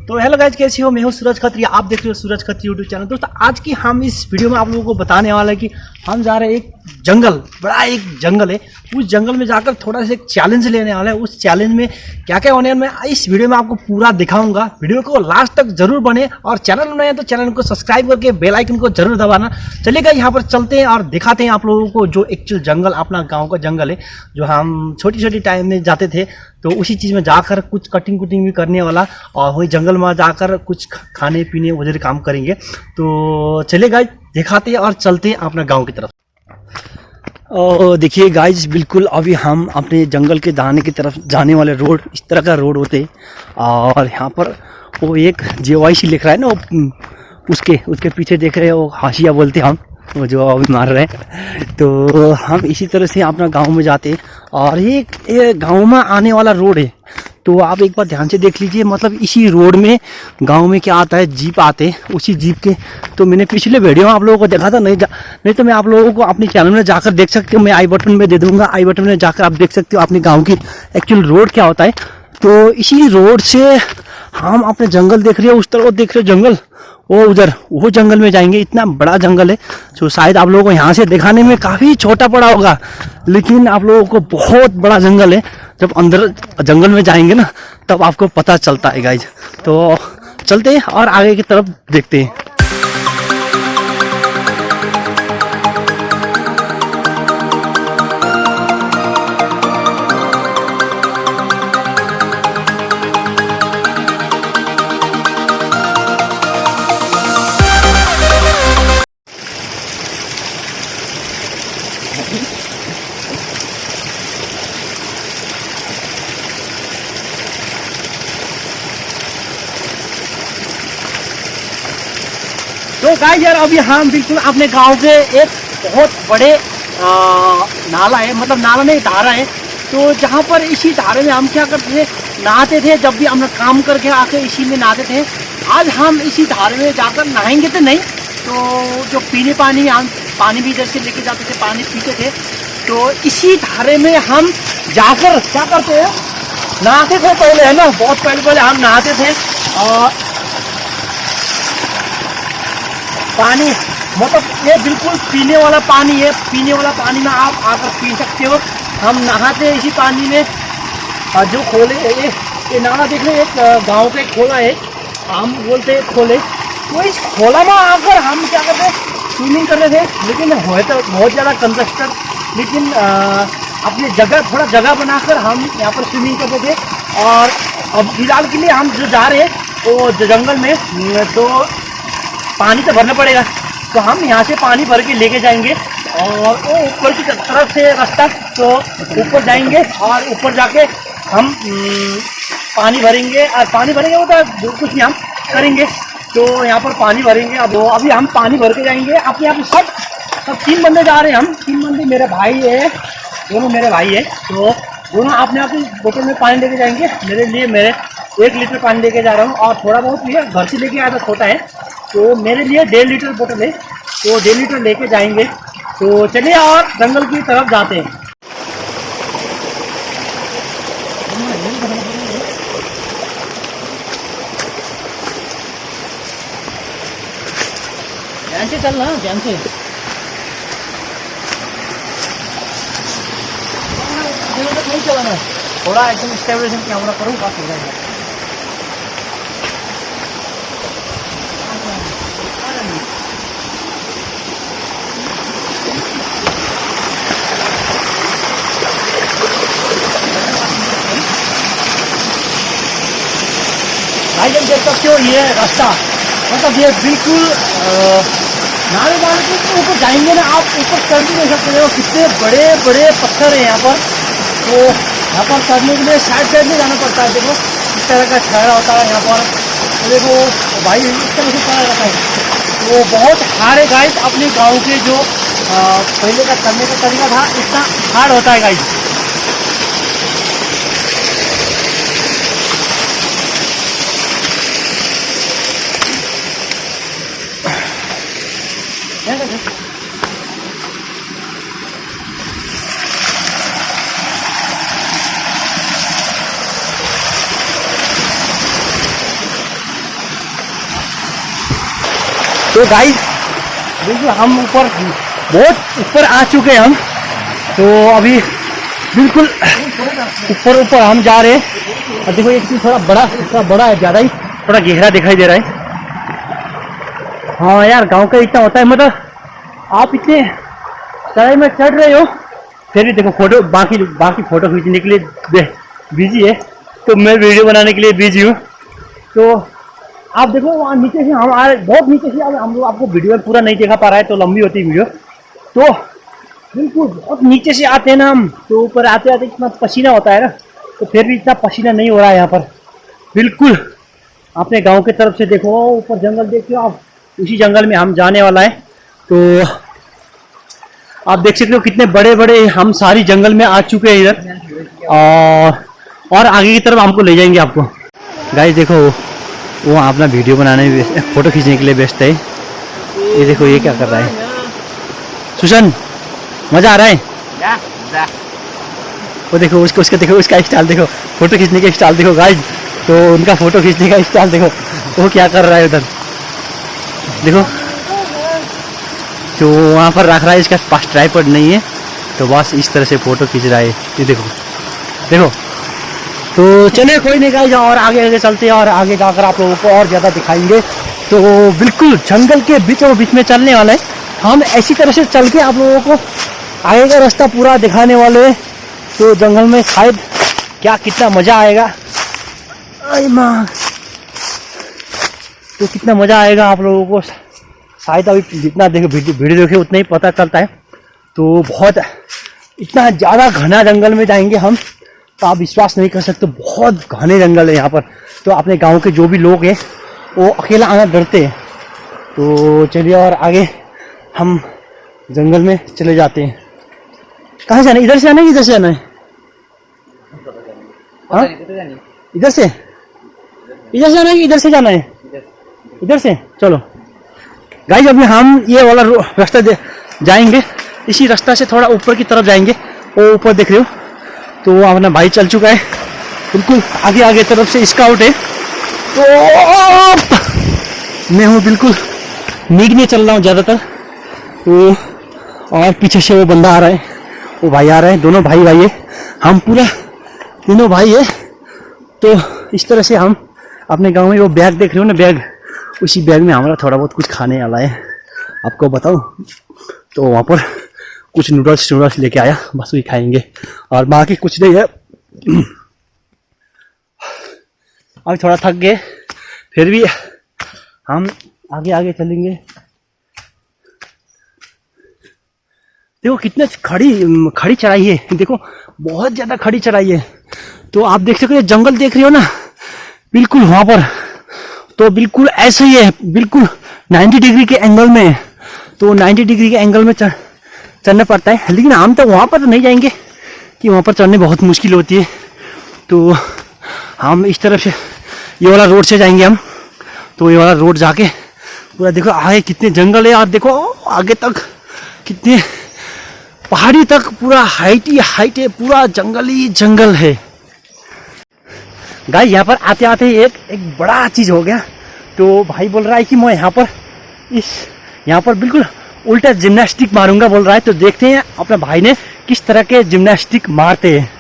तो hello guys, कैसे हो? मैं हूँ सूरज खत्री, आप देख रहे हो सूरज खत्री यूट्यूब चैनल। दोस्तों आज की हम इस वीडियो में आप लोगों को बताने वाला है कि हम जा रहे हैं एक जंगल, बड़ा एक जंगल है। उस जंगल में जाकर थोड़ा सा एक चैलेंज लेने वाला है। उस चैलेंज में क्या क्या होने वाला है मैं इस वीडियो में आपको पूरा दिखाऊंगा। वीडियो को लास्ट तक जरूर बने और चैनल में नए हैं तो चैनल को सब्सक्राइब करके बेल आइकन को जरूर दबाना। चलिएगा यहाँ पर चलते हैं और दिखाते हैं आप लोगों को जो एक्चुअल जंगल अपना गाँव का जंगल है, जो हम छोटी छोटी टाइम में जाते थे। तो उसी चीज़ में जाकर कुछ कटिंग कुटिंग भी करने वाला और वही जंगल में जाकर कुछ खाने पीने वगैरह काम करेंगे। तो चलिए गाइज दिखाते हैं और चलते हैं अपना गांव की तरफ। और देखिए गाइज, बिल्कुल अभी हम अपने जंगल के दाने की तरफ जाने वाले रोड, इस तरह का रोड होते हैं। और यहाँ पर वो एक JYC लिख रहा है ना, उसके पीछे देख रहे हो हाशिया बोलते हैं हम, वो जो अभी मार रहे हैं। तो हम इसी तरह से अपना गांव में जाते हैं और ये गांव में आने वाला रोड है। तो आप एक बार ध्यान से देख लीजिए, मतलब इसी रोड में गांव में क्या आता है, जीप आते हैं। उसी जीप के तो मैंने पिछले वीडियो में आप लोगों को देखा था, नहीं तो मैं आप लोगों को अपने चैनल में जाकर देख सकते हो। मैं आई बटन में दे दूंगा, आई बटन में जाकर आप देख सकते हो अपने गाँव की एक्चुअल रोड क्या होता है। तो इसी रोड से हम अपने जंगल देख रहे हो, उस तरफ देख रहे हो जंगल, वो उधर वो जंगल में जाएंगे। इतना बड़ा जंगल है जो शायद आप लोगों को यहाँ से दिखाने में काफ़ी छोटा पड़ा होगा, लेकिन आप लोगों को बहुत बड़ा जंगल है। जब अंदर जंगल में जाएंगे ना तब आपको पता चलता है गाइज। तो चलते हैं और आगे की तरफ देखते हैं। तो गाइस यार, अभी हम बिल्कुल अपने गांव के एक बहुत बड़े नाला है, मतलब नाला नहीं, धारा है। तो जहां पर इसी धारे में हम क्या करते थे, नहाते थे। जब भी हम काम करके आके इसी में नहाते थे। आज हम इसी धारे में जाकर नहाएंगे तो नहीं, तो जो पीने पानी, हम पानी भी इधर से लेके जाते थे, पानी पीते थे। तो इसी धारे में हम जाकर क्या करते हैं, नहाते थे पहले, है ना, बहुत पहले हम नहाते थे। और पानी मतलब ये बिल्कुल पीने वाला पानी है, पीने वाला पानी में आप आकर पी सकते हो। हम नहाते हैं इसी पानी में। और जो खोले, ये नाला देख रहे, एक गांव का एक खोला है, हम बोलते हैं खोले। तो इस खोला में आकर हम क्या करते, स्विमिंग करते थे। लेकिन हो तो बहुत ज़्यादा कंजस्टेड, लेकिन अपनी जगह, थोड़ा जगह बनाकर हम यहाँ पर स्विमिंग करते थे। और अब फिलहाल के लिए हम जो जा रहे हैं वो जंगल में, तो पानी तो भरना पड़ेगा। तो हम यहाँ से पानी भर के लेके जाएंगे और वो ऊपर की तरफ से रास्ता, तो ऊपर जाएंगे और ऊपर जाके हम पानी भरेंगे। और पानी भरेंगे वो तो कुछ नहीं हम करेंगे। तो यहाँ पर पानी भरेंगे। अब अभी हम पानी भर के जाएंगे। अपने यहाँ पे सब 3 बंदे जा रहे हैं। हम 3 बंदे, मेरे भाई है, दोनों मेरे भाई है। तो दोनों अपने आप बोतल में पानी लेके जाएंगे। मेरे लिए 1 लीटर पानी लेके जा रहा हूँ और थोड़ा बहुत ये घर से लेके आया था, छोटा है। तो मेरे लिए 1.5 लीटर बोतल है, तो 1.5 लीटर लेके जाएंगे। तो चलिए और जंगल की तरफ जाते हैं। ध्यान से चलना, ध्यान से। नहीं चलाना, थोड़ा एकदम स्टेबलाइजेशन कैमरा करूँ, काफी हो जाएगा। भाई जब देख सकते हो ये रास्ता, मतलब ये बिल्कुल नाले के ऊपर जाएंगे ना, आप ऊपर चढ़ भी नहीं सकते हो। कितने बड़े बड़े पत्थर है यहाँ पर। तो यहाँ पर चढ़ने के लिए साइड में जाना पड़ता है। देखो इस तरह का ठहरा होता है यहाँ पर। तो देखो भाई इस तरह से चढ़ा रहता है। तो बहुत हार्ड है गाइस। अपने गाँव के जो पहले का चढ़ने का तरीका था, इतना हार्ड होता है गाइस। तो गाइस बिल्कुल हम ऊपर, बहुत ऊपर आ चुके हैं हम। तो अभी बिल्कुल ऊपर ऊपर हम जा रहे हैं। और देखो एक चीज़ थोड़ा बड़ा है, ज़्यादा ही थोड़ा गहरा दिखाई दे रहा है। हाँ यार, गांव का इतना होता है, मतलब आप इतने चढ़ाई में चढ़ रहे हो फिर भी देखो फोटो, बाकी फोटो खींचने के लिए बिजी है, तो मैं वीडियो बनाने के लिए बिजी हूँ। तो आप देखो वहाँ नीचे से हम आ रहे, बहुत नीचे से हम लोग, आपको वीडियो में पूरा नहीं देखा पा रहा है तो लंबी होती है वीडियो। तो बिल्कुल बहुत नीचे से आते हैं ना हम, तो ऊपर आते आते इतना पसीना होता है ना, तो फिर भी इतना पसीना नहीं हो रहा है यहाँ पर। बिल्कुल अपने गांव की तरफ से देखो, ऊपर जंगल देखिए आप, उसी जंगल में हम जाने वाला है। तो आप देख सकते हो कितने बड़े बड़े हम सारी जंगल में आ चुके हैं इधर, और आगे की तरफ हमको ले जाएंगे आपको। गाइस देखो वो अपना वीडियो बनाने में, फोटो खींचने के लिए व्यस्त है। ये देखो ये क्या कर रहा है। सुशन, मजा आ रहा है? वो देखो उसका देखो, उसका स्टाइल देखो, फोटो खींचने का स्टाइल देखो गाइस। तो उनका फोटो खींचने का स्टाइल देखो, वो क्या कर रहा है उधर देखो। जो वहाँ पर रख रहा है, इसका पास ट्राइपॉड नहीं है, तो बस इस तरह से फोटो खींच रहा है। ये देखो। तो चलिए कोई नहीं गाइस, और आगे चलते हैं और आगे जाकर आप लोगों को और ज़्यादा दिखाएंगे। तो बिल्कुल जंगल के बीच में चलने वाला है हम, ऐसी तरह से चल के आप लोगों को आगे का रास्ता पूरा दिखाने वाले हैं। तो जंगल में शायद क्या कितना मज़ा आएगा, अरे माँ, तो कितना मज़ा आएगा आप लोगों को शायद अभी जितना देखो वीडियो देखे उतना ही पता चलता है। तो बहुत इतना ज़्यादा घना जंगल में जाएंगे हम, तो आप विश्वास नहीं कर सकते, बहुत घने जंगल है यहाँ पर। तो अपने गांव के जो भी लोग हैं वो अकेला आना डरते हैं। तो चलिए और आगे हम जंगल में चले जाते हैं। कहाँ जाना है? इधर से आना है, इधर से आना है? हाँ इधर से आना है, इधर से जाना है? इधर से चलो गाइस। अभी हम ये वाला रास्ता जाएंगे, इसी रास्ता से थोड़ा ऊपर की तरफ जाएंगे। वो ऊपर देख रहे हो, तो वो अपना भाई चल चुका है बिल्कुल आगे तरफ से, स्काउट है। तो मैं हूँ बिल्कुल नीड में चल रहा हूँ ज़्यादातर। तो और पीछे से वो बंदा आ रहा है, वो भाई आ रहा है, दोनों भाई है, हम पूरा तीनों भाई है। तो इस तरह से हम अपने गांव में, वो बैग देख रहे हो ना, बैग, उसी बैग में हमारा थोड़ा बहुत कुछ खाने वाला है, आपको बताऊं। तो वहाँ पर कुछ नूडल्स लेके आया, बस वही खाएंगे और बाकी कुछ नहीं है। अभी थोड़ा थक गए, फिर भी हम आगे चलेंगे। देखो कितने खड़ी चढ़ाई है, देखो बहुत ज़्यादा खड़ी चढ़ाई है। तो आप देख सकते हो, जंगल देख रहे हो ना, बिल्कुल वहाँ पर तो बिल्कुल ऐसे ही है, बिल्कुल 90 डिग्री के एंगल में। तो 90 डिग्री के एंगल में चढ़ना पड़ता है, लेकिन हम तो वहाँ पर तो नहीं जाएंगे कि वहाँ पर चढ़ने बहुत मुश्किल होती है। तो हम इस तरफ से ये वाला रोड से जाएंगे हम। तो ये वाला रोड जाके पूरा देखो आगे कितने जंगल है, आप देखो आगे तक कितने पहाड़ी तक पूरा हाइट है, पूरा जंगल ही जंगल है। गाइस यहाँ पर आते आते एक बड़ा चीज़ हो गया। तो भाई बोल रहा है कि मैं यहाँ पर बिल्कुल उल्टा जिम्नास्टिक मारूंगा बोल रहा है। तो देखते हैं अपने भाई ने किस तरह के जिम्नास्टिक मारते हैं।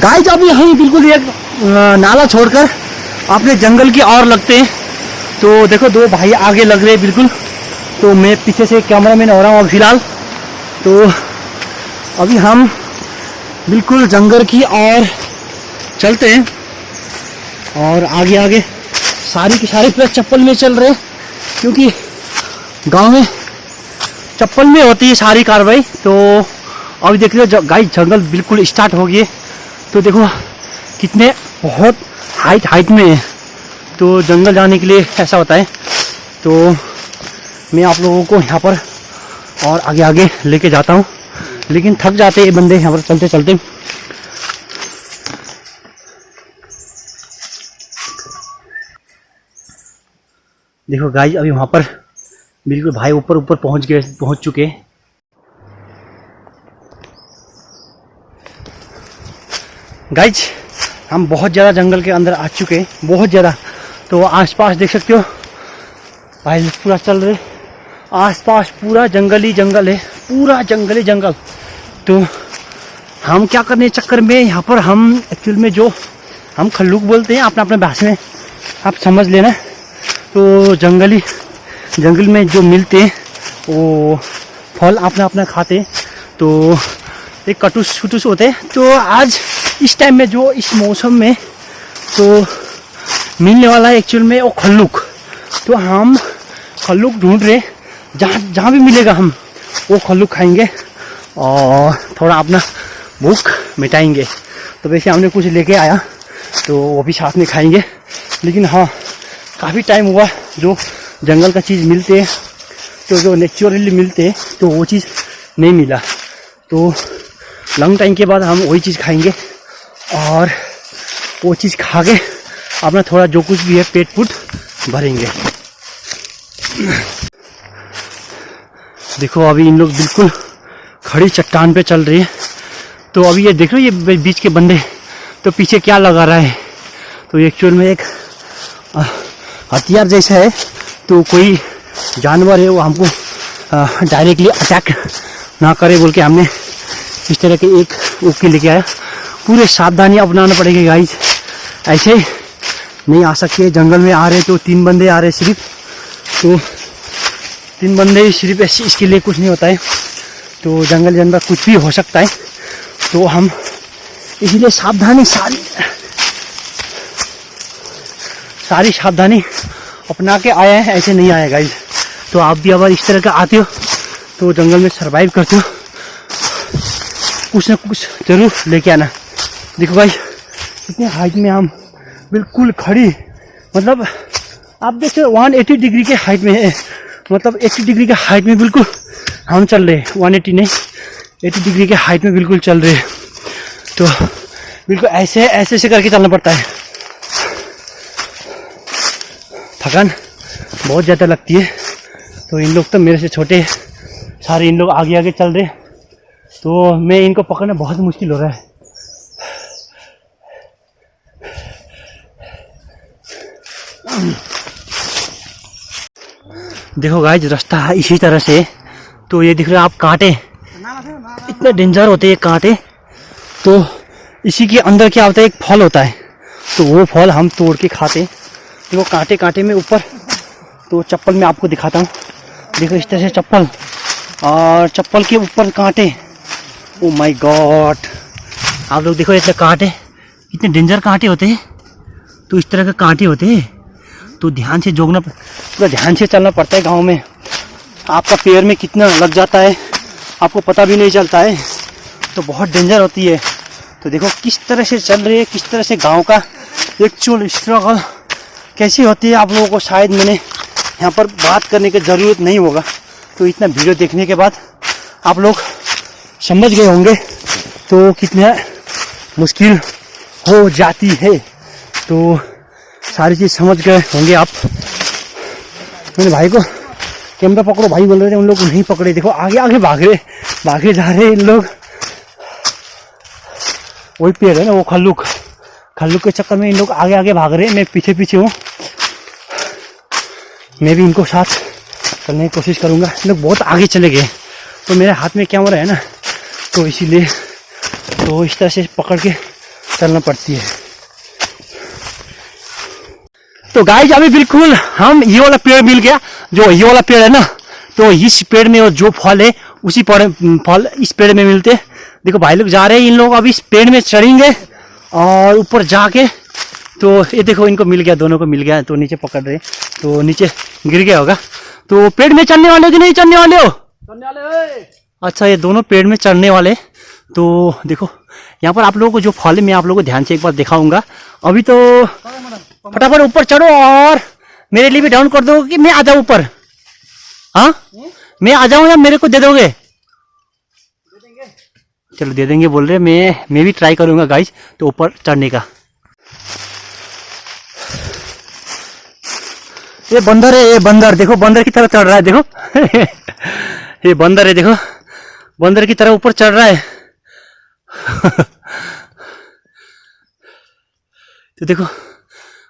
गाइस अभी हम बिल्कुल एक नाला छोड़कर अपने जंगल की ओर लगते हैं। तो देखो दो भाई आगे लग रहे हैं बिल्कुल, तो मैं पीछे से कैमरामैन हो रहा हूँ अभी फिलहाल। तो अभी हम बिल्कुल जंगल की ओर चलते हैं और आगे आगे सारी की सारी प्लस चप्पल में चल रहे हैं, क्योंकि गांव में चप्पल में होती है सारी कार्रवाई। तो अभी देख रहे हो गाइस जंगल बिल्कुल स्टार्ट हो गई है। तो देखो कितने बहुत हाइट में है। तो जंगल जाने के लिए ऐसा होता है। तो मैं आप लोगों को यहाँ पर और आगे आगे लेके जाता हूँ, लेकिन थक जाते हैं बंदे यहाँ पर चलते चलते। देखो गाइस अभी वहाँ पर बिल्कुल भाई ऊपर पहुँच चुके हैं। गाइस हम बहुत ज़्यादा जंगल के अंदर आ चुके हैं, बहुत ज़्यादा। तो आसपास देख सकते हो भाई पूरा चल रहे, आसपास पूरा जंगल ही जंगल है, पूरा जंगल ही जंगल। तो हम क्या करने चक्कर में यहाँ पर हम एक्चुअल में जो हम खल्लूक बोलते हैं अपना अपना भाषा में, आप समझ लेना। तो जंगल में जो मिलते हैं वो फल अपना अपना खाते हैं। तो एक कटुस होते हैं। तो आज इस टाइम में जो इस मौसम में तो मिलने वाला है एक्चुअल में वो खल्लूक। तो हम खल्लूक ढूंढ रहे, जहाँ भी मिलेगा हम वो खल्लूक खाएंगे और थोड़ा अपना भूख मिटाएंगे। तो वैसे हमने कुछ लेके आया तो वो भी साथ में खाएंगे। लेकिन हाँ काफ़ी टाइम हुआ जो जंगल का चीज़ मिलते हैं, तो जो नेचुरली मिलते हैं तो वो चीज़ नहीं मिला। तो लॉन्ग टाइम के बाद हम वही चीज़ खाएंगे और वो चीज़ खा के अपना थोड़ा जो कुछ भी है पेट पुट भरेंगे। देखो अभी इन लोग बिल्कुल खड़ी चट्टान पे चल रही है। तो अभी ये देख रहे हो ये बीच के बंदे, तो पीछे क्या लगा रहा है, तो एक्चुअल में एक हथियार जैसा है। तो कोई जानवर है वो हमको डायरेक्टली अटैक ना करे बोल के हमने इस तरह के एक ओके लेके आया। पूरे सावधानी अपनाना पड़ेगा गाइस, ऐसे नहीं आ सकते। जंगल में आ रहे तो 3 बंदे आ रहे सिर्फ, तो 3 बंदे सिर्फ ऐसे इसके लिए कुछ नहीं होता है। तो जंगल के अंदर कुछ भी हो सकता है। तो हम इसीलिए सावधानी सारी सावधानी अपना के आए हैं, ऐसे नहीं आए गाइस। तो आप भी अगर इस तरह का आते हो तो जंगल में सरवाइव करते हो, कुछ ना कुछ जरूर लेके आना। देखो भाई कितने हाइट में हम बिल्कुल खड़ी, मतलब आप देखते हो 180 डिग्री के हाइट में है, मतलब 80 डिग्री के हाइट में बिल्कुल हम चल रहे हैं। 180 नहीं 80 डिग्री के हाइट में बिल्कुल चल रहे हैं। तो बिल्कुल ऐसे करके चलना पड़ता है। थकान बहुत ज़्यादा लगती है। तो इन लोग तो मेरे से छोटे सारे, इन लोग आगे आगे चल रहे, तो मैं इनको पकड़ना बहुत मुश्किल हो रहा है। देखो गाइस रास्ता इसी तरह से। तो ये दिख रहा है आप कांटे, इतने डेंजर होते हैं कांटे। तो इसी के अंदर क्या होता है, एक फल होता है, तो वो फल हम तोड़ के खाते हैं। देखो कांटे में ऊपर, तो चप्पल में आपको दिखाता हूँ। देखो इस तरह से चप्पल, और चप्पल के ऊपर कांटे। ओ माय गॉड, आप लोग देखो इतने कांटे, कितने डेंजर कांटे होते हैं। तो इस तरह के कांटे होते हैं, तो ध्यान से जोगना, पूरा ध्यान से चलना पड़ता है। गांव में आपका पैर में कितना लग जाता है आपको पता भी नहीं चलता है। तो बहुत डेंजर होती है। तो देखो किस तरह से चल रही है, किस तरह से गांव का एक्चुअल स्ट्रगल कैसी होती है। आप लोगों को शायद मैंने यहाँ पर बात करने की ज़रूरत नहीं होगा। तो इतना वीडियो देखने के बाद आप लोग समझ गए होंगे तो कितना मुश्किल हो जाती है। तो सारी चीज़ समझ गए होंगे आप। मैंने भाई को कैमरा पकड़ो भाई बोल रहे थे, उन लोग नहीं पकड़े। देखो आगे आगे भागे जा रहे हैं इन लोग। वही पेड़ है ना वो खल्लूक के चक्कर में इन लोग आगे आगे भाग रहे हैं, मैं पीछे पीछे हूँ। मैं भी इनको साथ चलने की कोशिश करूँगा। इन लोग बहुत आगे चले गए, तो मेरे हाथ में कैमरा है ना, तो इसीलिए तो इस तरह से पकड़ के चलना पड़ती है। तो गाइस अभी बिल्कुल हम ये वाला पेड़ मिल गया, जो ये वाला पेड़ है ना, तो इस पेड़ में जो फल है उसी फल इस पेड़ में मिलते हैं। देखो भाई लोग जा रहे हैं, इन लोग अभी इस पेड़ में चढ़ेंगे और ऊपर जाके, तो ये देखो इनको मिल गया, दोनों को मिल गया, तो नीचे पकड़ रहे, तो नीचे गिर गया होगा। तो पेड़ में चढ़ने वाले हो कि नहीं चढ़ने वाले हो? चढ़ने वाले। अच्छा, ये दोनों पेड़ में चढ़ने वाले। तो देखो यहाँ पर आप लोगों को जो फल है मैं आप लोगों को ध्यान से एक बार दिखाऊंगा। अभी तो फटाफट ऊपर चढ़ो और मेरे लिए भी डाउन कर दो कि मैं आ जाऊँ ऊपर। हाँ, मैं आ जाऊँ या मेरे को दे दोगे? चलो दे देंगे बोल रहे। मैं भी ट्राई करूंगा गाइस तो ऊपर चढ़ने का। ये बंदर है, ये बंदर देखो, बंदर की तरह चढ़ रहा है देखो। ये बंदर है देखो, बंदर की तरह ऊपर चढ़ रहा है। तो देखो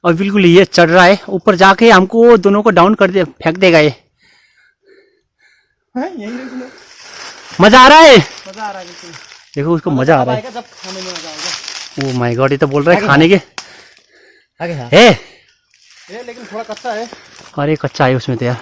और बिल्कुल ये चढ़ रहा है, ऊपर जाके हमको दोनों को डाउन कर दे, फेंक देगा ये। मजा आ रहा है, मजा आ रहा है बिल्कुल। देखो उसको मजा आ रहा है, जब खाने में मजा आएगा। ओह माय गॉड, ये तो बोल रहा है खाने के आगे है लेकिन थोड़ा कच्चा है। अरे कच्चा है उसमें तो यार।